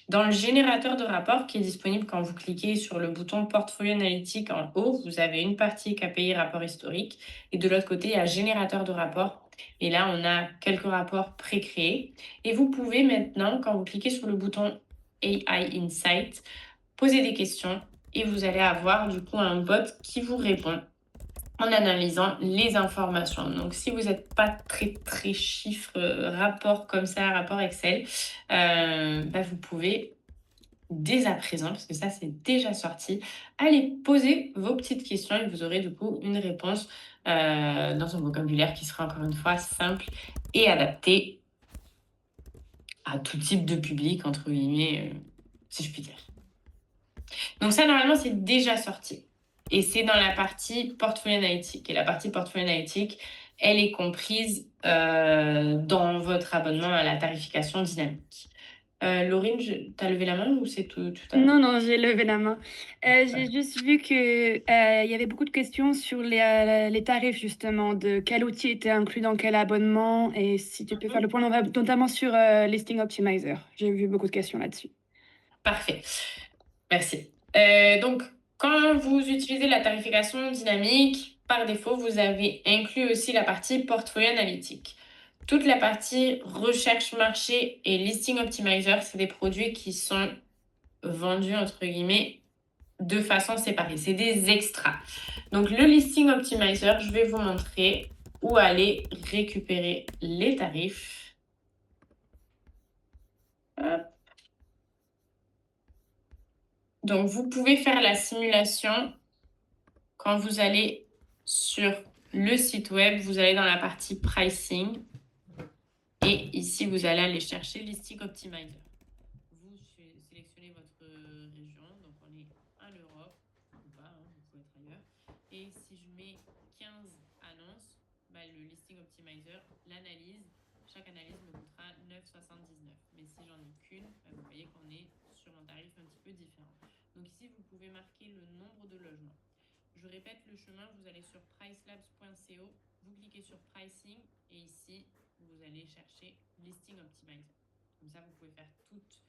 Dans le générateur de rapport qui est disponible quand vous cliquez sur le bouton Portfolio analytique en haut, vous avez une partie KPI rapport historique et de l'autre côté, il y a générateur de rapport. Et là, on a quelques rapports pré-créés. Et vous pouvez maintenant, quand vous cliquez sur le bouton AI Insight, poser des questions et vous allez avoir du coup un bot qui vous répond en analysant les informations. Donc, si vous n'êtes pas très chiffre, rapport comme ça, rapport Excel, vous pouvez dès à présent, parce que ça c'est déjà sorti, aller poser vos petites questions et vous aurez du coup une réponse dans un vocabulaire qui sera encore une fois simple et adapté à tout type de public, entre guillemets, si je puis dire. Donc ça, normalement, c'est déjà sorti. Et c'est dans la partie portfolio analytique. Et la partie portfolio analytique, elle est comprise dans votre abonnement à la tarification dynamique. Laurine, tu as levé la main ou c'est tout à l'heure? Non, j'ai levé la main. J'ai juste vu que il y avait beaucoup de questions sur les tarifs, justement, de quel outil était inclus dans quel abonnement, et si tu peux faire le point, notamment sur Listing Optimizer. J'ai vu beaucoup de questions là-dessus. Parfait. Merci. Donc, quand vous utilisez la tarification dynamique, par défaut, vous avez inclus aussi la partie portfolio analytique. Toute la partie recherche marché et listing optimizer, c'est des produits qui sont vendus, entre guillemets, de façon séparée. C'est des extras. Donc, le listing optimizer, je vais vous montrer où aller récupérer les tarifs. Hop. Donc, vous pouvez faire la simulation quand vous allez sur le site web, vous allez dans la partie pricing et ici, vous allez aller chercher Listing Optimizer. Vous sélectionnez votre région, donc on est en Europe, ou pas, vous pouvez être ailleurs. Et si je mets 15 annonces, le Listing Optimizer, l'analyse, chaque analyse me coûtera 9,79. Mais si j'en ai qu'une, vous voyez qu'on est sur un tarif un petit peu différent. Donc ici, vous pouvez marquer le nombre de logements. Je répète le chemin, vous allez sur pricelabs.co, vous cliquez sur Pricing et ici, vous allez chercher Listing Optimizer. Comme ça, vous pouvez faire toutes.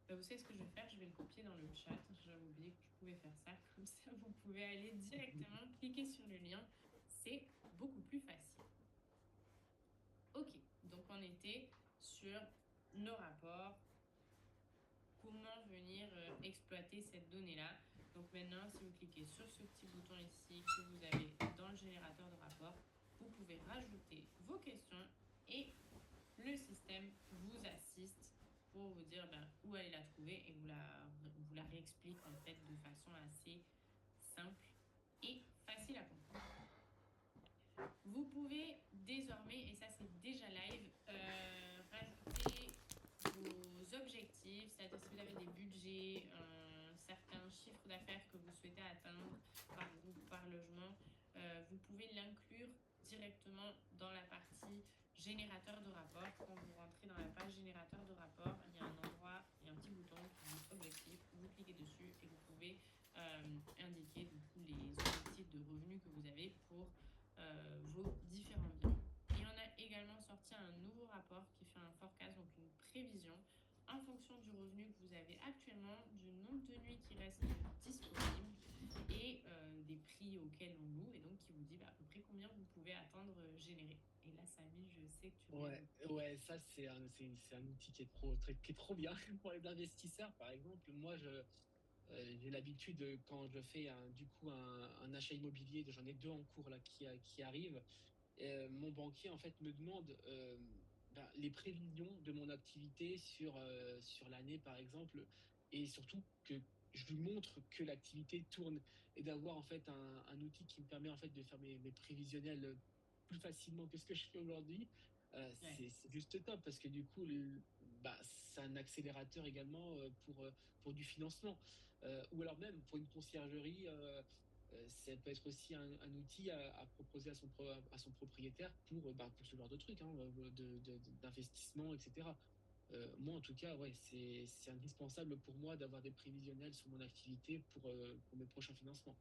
Vous savez ce que je vais faire? Je vais le copier dans le chat. J'avais oublié que je pouvais faire ça. Comme ça, vous pouvez aller directement cliquer sur le lien. C'est beaucoup plus facile. Ok, donc on était sur nos rapports. Comment venir exploiter cette donnée-là. Donc maintenant, si vous cliquez sur ce petit bouton ici que vous avez dans le générateur de rapport, vous pouvez rajouter vos questions et le système vous assiste pour vous dire où aller la trouver et vous la réexplique en fait de façon assez simple et facile à comprendre. Vous pouvez désormais, et ça c'est déjà live, rajouter vos objectifs, c'est-à-dire si vous avez des budgets, certains chiffres d'affaires que vous souhaitez atteindre, par groupe, par logement, vous pouvez l'inclure directement dans la partie générateur de rapport. Quand vous rentrez dans la page générateur de rapport, il y a un endroit, il y a un petit bouton qui dit objectif. Vous cliquez dessus et vous pouvez indiquer du coup les objectifs de revenus que vous avez pour vos différents biens. Et on a également sorti un nouveau rapport qui fait un forecast, donc une prévision en fonction du revenu que vous avez actuellement, du nombre de nuits qui restent disponibles et des prix auxquels on loue, et donc qui vous dit à peu près combien vous pouvez attendre générer. Et là, Samy, je sais que tu Ouais, réagis. ouais, ça c'est un outil qui est trop bien pour les investisseurs. Par exemple, moi j'ai l'habitude quand je fais du coup un achat immobilier, j'en ai deux en cours là qui arrivent. Mon banquier en fait me demande ben, les prévisions de mon activité sur l'année par exemple, et surtout que je lui montre que l'activité tourne, et d'avoir en fait un outil qui me permet en fait de faire mes prévisionnels plus facilement que ce que je fais aujourd'hui. Ouais. C'est juste top parce que du coup, bah, c'est un accélérateur également pour du financement. Ou alors même pour une conciergerie, ça peut être aussi un outil à proposer à son propriétaire bah, pour ce genre de trucs, hein, d'investissement, etc. Moi, en tout cas, ouais, c'est indispensable pour moi d'avoir des prévisionnels sur mon activité pour mes prochains financements.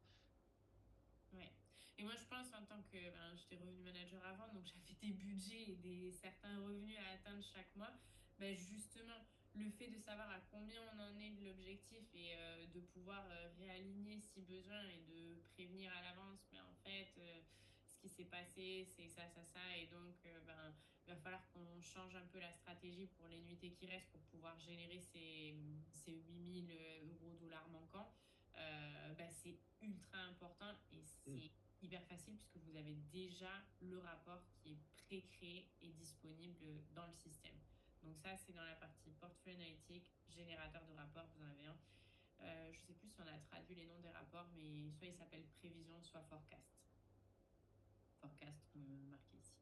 Ouais. Et moi, je pense en tant que, ben, j'étais revenu manager avant, donc j'avais des budgets et des certains revenus à atteindre chaque mois. Ben, justement, le fait de savoir à combien on en est de l'objectif et de pouvoir réaligner si besoin et de prévenir à l'avance, mais en fait, ce qui s'est passé, c'est ça, et donc, ben, il va falloir qu'on change un peu la stratégie pour les nuitées qui restent pour pouvoir générer ces 8000 euros dollars manquants. Bah, c'est ultra important et Mm. c'est hyper facile puisque vous avez déjà le rapport qui est pré-créé et disponible dans le système. Donc ça, c'est dans la partie portfolio analytique, générateur de rapport, vous en avez un. Je ne sais plus si on a traduit les noms des rapports, mais soit il s'appelle prévision, soit forecast. Forecast comme marqué ici.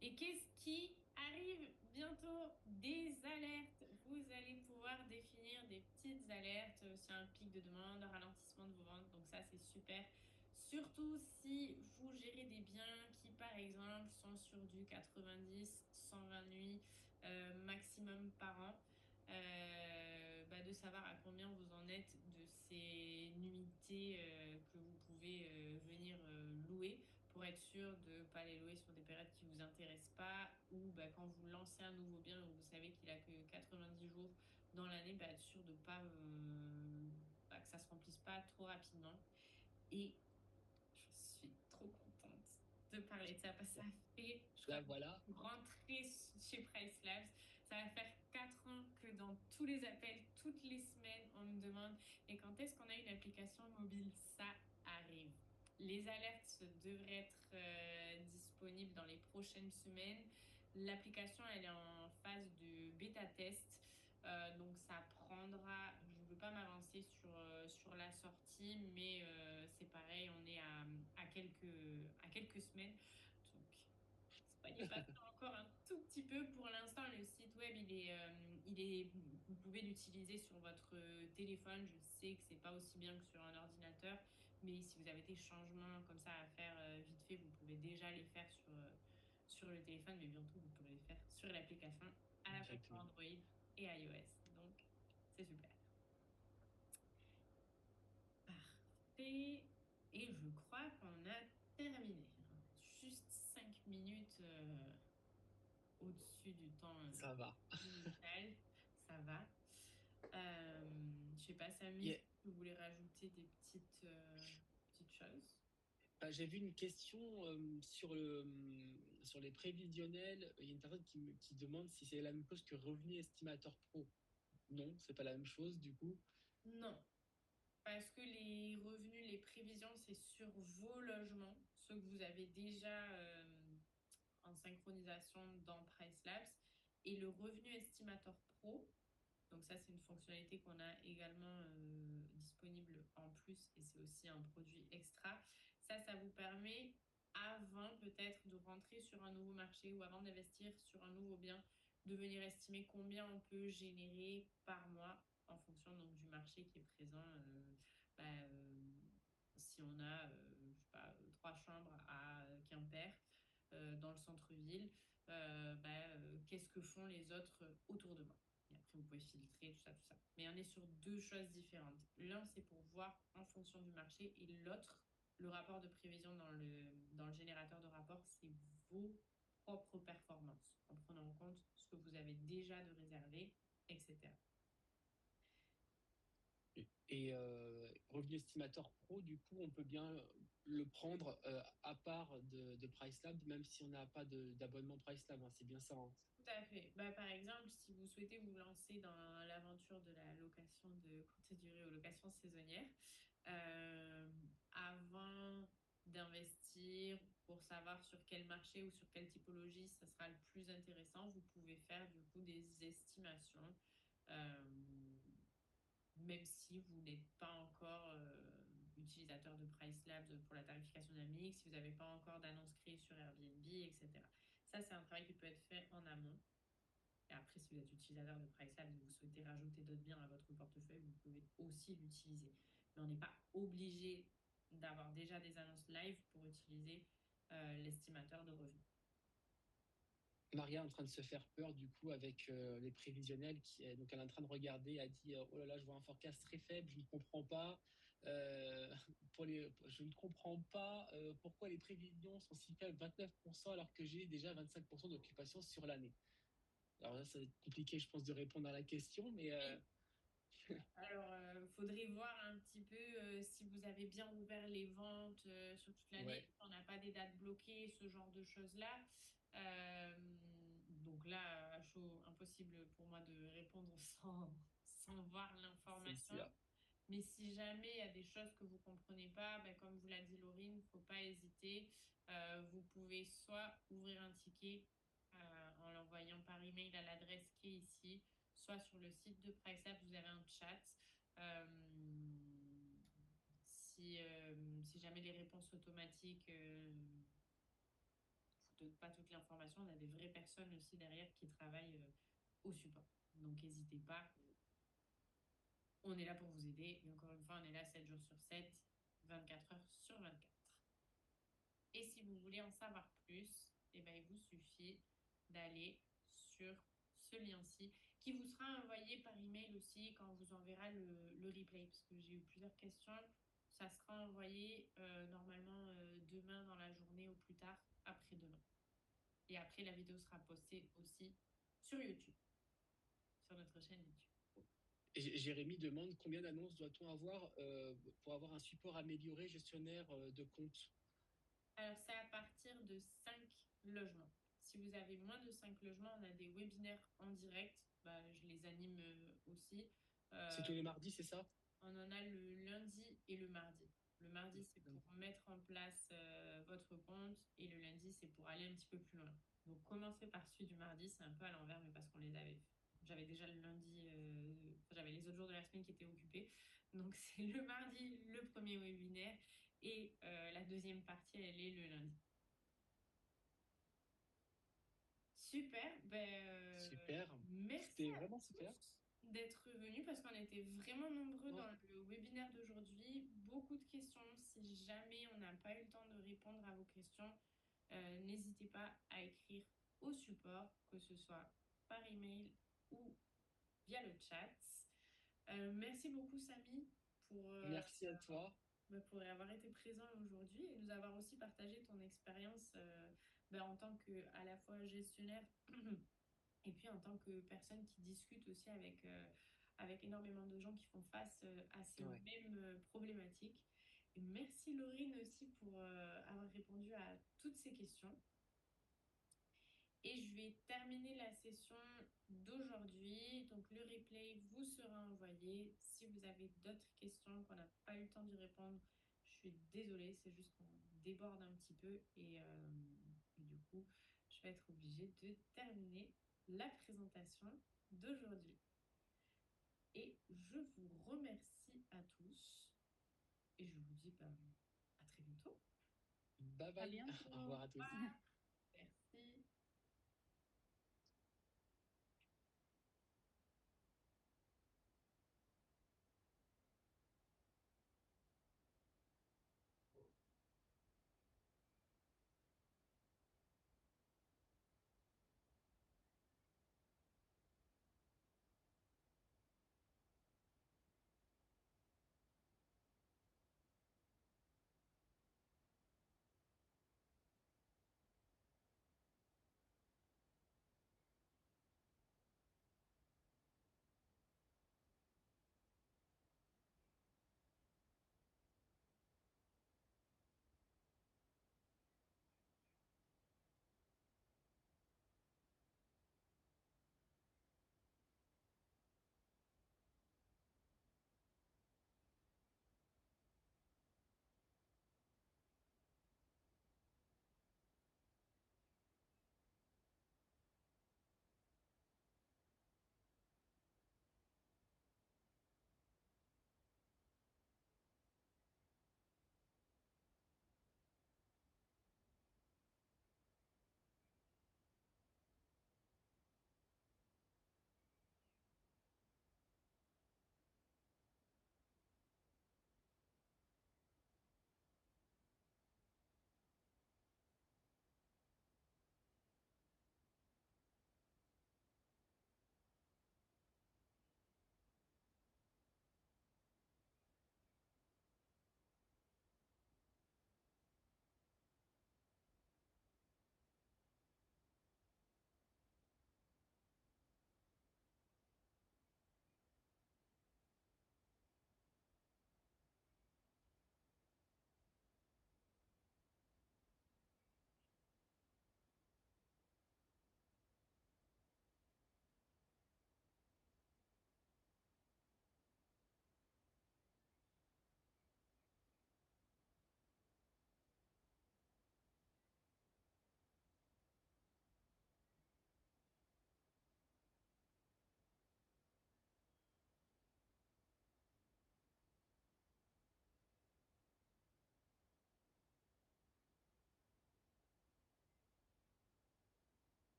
Et qu'est-ce qui arrive bientôt? Des alertes. Vous allez pouvoir définir des petites alertes sur un pic de demande, un ralentissement de vos ventes. Donc ça, c'est super. Surtout si vous gérez des biens qui, par exemple, sont sur du 90, 120 nuits maximum par an. Bah, de savoir à combien vous en êtes de ces nuitées que vous pouvez venir louer pour être sûr de ne pas les louer sur des périodes qui ne vous intéressent pas, ou bah, quand vous lancez un nouveau bien, vous savez qu'il a que 90 jours dans l'année, bah, être sûr de pas, bah, que ça ne se remplisse pas trop rapidement. Et je suis trop contente de parler de ça parce que ça fait, je crois, Là, voilà. rentrer chez Price Labs. Ça va faire 4 ans que dans tous les appels, toutes les semaines, on me demande et quand est-ce qu'on a une application mobile? Ça arrive. Les alertes devraient être disponibles dans les prochaines semaines. L'application, elle est en phase de bêta test. Donc ça prendra, je ne veux pas m'avancer sur la sortie, mais c'est pareil, on est à quelques semaines. Donc, soyez patient encore un tout petit peu. Pour l'instant, le site web, vous pouvez l'utiliser sur votre téléphone. Je sais que c'est pas aussi bien que sur un ordinateur, mais si vous avez des changements comme ça à faire vite fait, vous pouvez déjà les faire sur le téléphone, mais bientôt vous pourrez les faire sur l'application à la fois pour Directement. Android et iOS. Donc, c'est super. Parfait. Et je crois qu'on a terminé. Juste 5 minutes au-dessus du temps Ça va. initial. Ça va. Je sais pas, Samy, Yeah. si tu voulais rajouter des petites choses. Bah, j'ai vu une question sur les prévisionnels. Il y a une personne qui demande si c'est la même chose que Revenu Estimateur Pro. Non, c'est pas la même chose du coup. Non, parce que les revenus, les prévisions, c'est sur vos logements, ceux que vous avez déjà en synchronisation dans Price Labs. Et le revenu estimateur pro, donc ça, c'est une fonctionnalité qu'on a également disponible en plus et c'est aussi un produit extra. Ça vous permet, avant peut-être de rentrer sur un nouveau marché ou avant d'investir sur un nouveau bien, de venir estimer combien on peut générer par mois en fonction donc, du marché qui est présent si on a, je sais pas, 3 chambres à Quimper, dans le centre-ville, qu'est-ce que font les autres autour de moi? Et après, vous pouvez filtrer, tout ça, tout ça. Mais on est sur deux choses différentes. L'un, c'est pour voir en fonction du marché, et l'autre, le rapport de prévision dans le générateur de rapport, c'est vos propres performances, en prenant en compte ce que vous avez déjà de réservé, etc. Revenu estimateur pro, du coup, on peut bien le prendre à part de PriceLab, même si on n'a pas d'abonnement PriceLab, hein, c'est bien ça, hein. Tout à fait. Par exemple, si vous souhaitez vous lancer dans l'aventure de la location de courte durée ou location saisonnière, euh, avant d'investir pour savoir sur quel marché ou sur quelle typologie ça sera le plus intéressant, vous pouvez faire du coup des estimations, euh, même si vous n'êtes pas encore utilisateur de PriceLabs pour la tarification dynamique, si vous n'avez pas encore d'annonce créée sur Airbnb, etc. Ça, c'est un travail qui peut être fait en amont. Et après, si vous êtes utilisateur de PriceLab et que vous souhaitez rajouter d'autres biens à votre portefeuille, vous pouvez aussi l'utiliser. Mais on n'est pas obligé d'avoir déjà des annonces live pour utiliser l'estimateur de revenus. Maria est en train de se faire peur du coup avec les prévisionnels donc elle est en train de regarder, a dit oh là là, je vois un forecast très faible, je ne comprends pas je ne comprends pas pourquoi les prévisions sont si faibles, 29% alors que j'ai déjà 25% d'occupation sur l'année. Alors là, ça va être compliqué, je pense, de répondre à la question, mais Oui. Alors, faudrait voir un petit peu si vous avez bien ouvert les ventes sur toute l'année, ouais, si on n'a pas des dates bloquées, ce genre de choses-là. Euh, donc là, à chaud, impossible pour moi de répondre sans voir c'est l'information. sûr. Mais si jamais il y a des choses que vous ne comprenez pas, comme vous l'a dit Laurine, il ne faut pas hésiter. Vous pouvez soit ouvrir un ticket en l'envoyant par email à l'adresse qui est ici, soit sur le site de PriceApp, vous avez un chat. Euh, si jamais les réponses automatiques ne vous donnent pas toute l'information, on a des vraies personnes aussi derrière qui travaillent au support. Donc n'hésitez pas, on est là pour vous aider. Et encore une fois, on est là 7 jours sur 7, 24 heures sur 24. Et si vous voulez en savoir plus, il vous suffit d'aller sur ce lien-ci qui vous sera envoyé par email aussi quand on vous enverra le replay, parce que j'ai eu plusieurs questions. Ça sera envoyé normalement demain dans la journée au plus tard après-demain. Et après, la vidéo sera postée aussi sur YouTube, sur notre chaîne YouTube. Et Jérémy demande combien d'annonces doit-on avoir pour avoir un support amélioré gestionnaire de compte. Alors, c'est à partir de 5 logements. Si vous avez moins de 5 logements, on a des webinaires en direct. Je les anime aussi. C'est Euh, tous les mardis, c'est ça? on en a le lundi et le mardi. Le mardi, c'est pour mettre en place votre compte, et le lundi, c'est pour aller un petit peu plus loin. Donc, commencez par celui du mardi, c'est un peu à l'envers, mais parce qu'on les avait. J'avais déjà le lundi, j'avais les autres jours de la semaine qui étaient occupés. Donc, c'est le mardi, le premier webinaire, et la deuxième partie, elle est le lundi. Super, Super. merci C'était à vraiment super. tous d'être venus parce qu'on était vraiment nombreux Ouais. dans le webinaire d'aujourd'hui. Beaucoup de questions. Si jamais on n'a pas eu le temps de répondre à vos questions, n'hésitez pas à écrire au support, que ce soit par email ou via le chat. Merci beaucoup, Samy, pour, Merci à toi. pour avoir été présent aujourd'hui et nous avoir aussi partagé ton expérience en tant que à la fois gestionnaire et puis en tant que personne qui discute aussi avec énormément de gens qui font face à ces Ouais. mêmes problématiques. Et merci Laurine aussi pour avoir répondu à toutes ces questions. Et je vais terminer la session d'aujourd'hui. Donc le replay vous sera envoyé. Si vous avez d'autres questions qu'on n'a pas eu le temps d'y répondre, je suis désolée, c'est juste qu'on déborde un petit peu et du coup, je vais être obligée de terminer la présentation d'aujourd'hui. Et je vous remercie à tous et je vous dis à très bientôt. Bye À bye. bientôt. Au revoir à tous.